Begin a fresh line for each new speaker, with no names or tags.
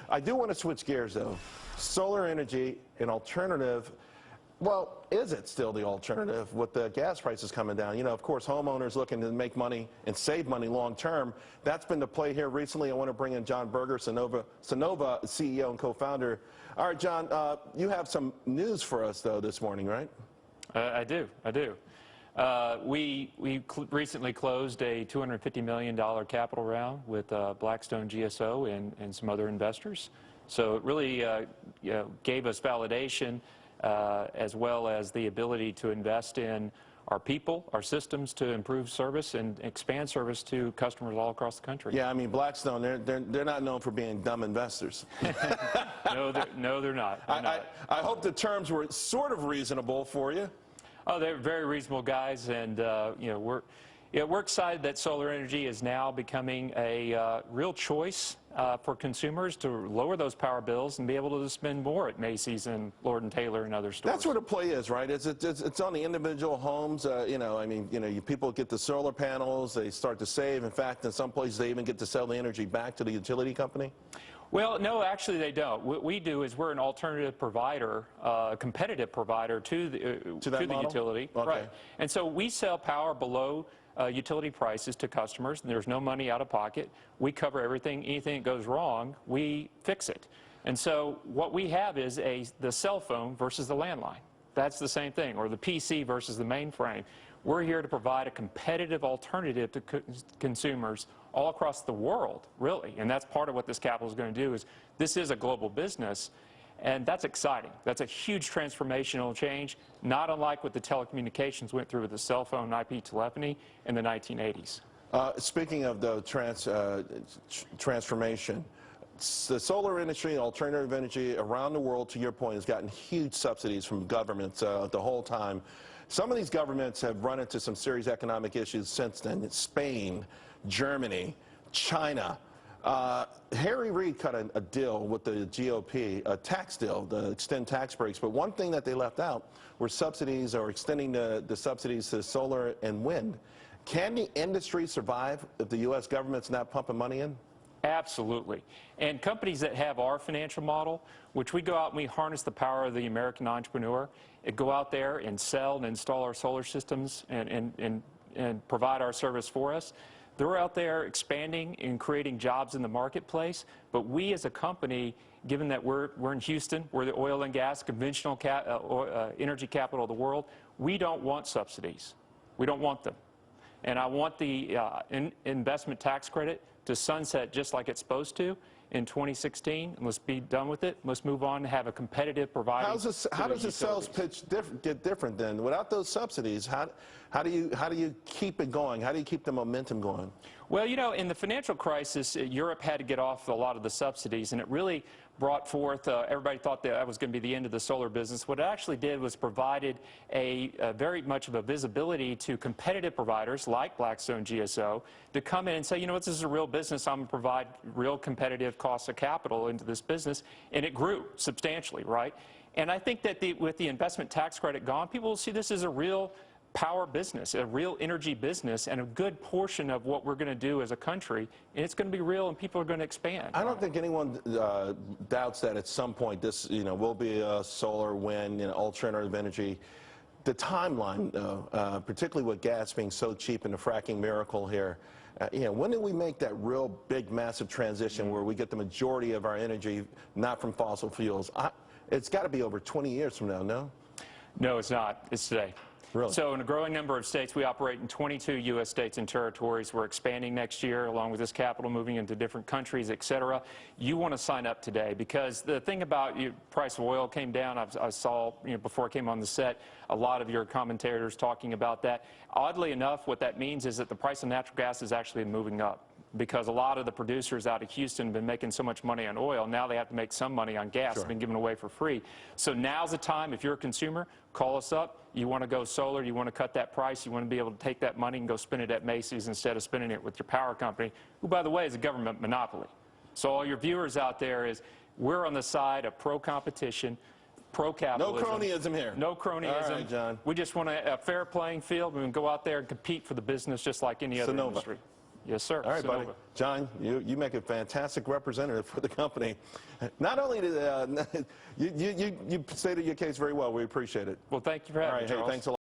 I do want to switch gears, though. Solar energy, an alternative. Well, is it still the alternative with the gas prices coming down? You know, of course, homeowners looking to make money and save money long term. That's been the play here recently. I want to bring in John Berger, Sunnova CEO and co-founder. All right, John, you have some news for us, though, this morning, right?
I do. We recently closed a $250 million capital round with Blackstone GSO and some other investors. So it really gave us validation as well as the ability to invest in our people, our systems to improve service and expand service to customers all across the country.
Yeah, I mean, Blackstone, they're not known for being dumb investors.
No, they're not.
I hope the terms were sort of reasonable for you.
Oh, they're very reasonable guys, and you know, we're excited that solar energy is now becoming a real choice for consumers to lower those power bills and be able to spend more at Macy's and Lord & Taylor and other stores.
That's where the play is, right? It's on the individual homes. You know, I mean, you know, people get the solar panels, they start to save. In fact, in some places, they even get to sell the energy back to the utility company.
Well, no, actually they don't. What we do is we're an alternative provider, a competitive provider to the utility.
Okay.
Right. And so we sell power below utility prices to customers, and there's no money out of pocket. We cover everything. Anything that goes wrong, we fix it. And so what we have is the cell phone versus the landline. That's the same thing, or the PC versus the mainframe. We're here to provide a competitive alternative to consumers all across the world, really. And that's part of what this capital is going to do. Is this is a global business, and that's exciting. That's a huge transformational change, not unlike what the telecommunications went through with the cell phone and IP telephony in the 1980s.
Speaking of the transformation, the solar industry, alternative energy around the world, to your point, has gotten huge subsidies from governments the whole time. Some of these governments have run into some serious economic issues since then. Spain, Germany, China. Harry Reid cut a deal with the GOP, a tax deal to extend tax breaks. But one thing that they left out were subsidies, or extending the subsidies to solar and wind. Can the industry survive if the U.S. government's not pumping money in?
Absolutely. And companies that have our financial model, which we go out and we harness the power of the American entrepreneur, and go out there and sell and install our solar systems and provide our service for us. They're out there expanding and creating jobs in the marketplace. But we as a company, given that we're in Houston, we're the oil and gas conventional energy capital of the world, we don't want subsidies. We don't want them. And I want the investment tax credit to sunset just like it's supposed to in 2016. And let's be done with it. Let's move on and have a competitive provider.
How does the sales pitch get different then? Without those subsidies, how do you keep it going? How do you keep the momentum going?
Well, you know, in the financial crisis, Europe had to get off a lot of the subsidies, and it really brought forth, everybody thought that was going to be the end of the solar business. What it actually did was provided a very much of a visibility to competitive providers like Blackstone GSO to come in and say, you know what, this is a real business. I'm going to provide real competitive costs of capital into this business, and it grew substantially, right? And I think that with the investment tax credit gone, people will see this as a real power business, a real energy business, and a good portion of what we're going to do as a country, and it's going to be real, and people are going to expand. I
don't think anyone doubts that at some point this, you know, will be solar, wind, you know, alternative energy. The timeline, though, particularly with gas being so cheap and the fracking miracle here, you know, when do we make that real big, massive transition where we get the majority of our energy not from fossil fuels? It's got to be over 20 years from now, no?
No, it's not. It's today.
Really?
So in a growing number of states, we operate in 22 U.S. states and territories. We're expanding next year, along with this capital moving into different countries, et cetera. You want to sign up today, because the thing about price of oil came down. I saw, you know, before I came on the set, a lot of your commentators talking about that. Oddly enough, what that means is that the price of natural gas is actually moving up, because a lot of the producers out of Houston have been making so much money on oil. Now they have to make some money on gas.
Sure.
It's been given away for free. So now's the time. If you're a consumer, call us up. You want to go solar, you want to cut that price, you want to be able to take that money and go spend it at Macy's instead of spending it with your power company, who, by the way, is a government monopoly. So all your viewers out there, is we're on the side of pro-competition, pro-capitalism.
No cronyism here.
No cronyism.
All right, John.
We just want a fair playing field. We can go out there and compete for the business just like any other industry. Yes, sir.
All right, buddy.
Sunnova.
John, you make a fantastic representative for the company. Not only did you stated your case very well. We appreciate it.
Well, thank you for having
All
me,
right, hey,
Charles.
thanks a lot.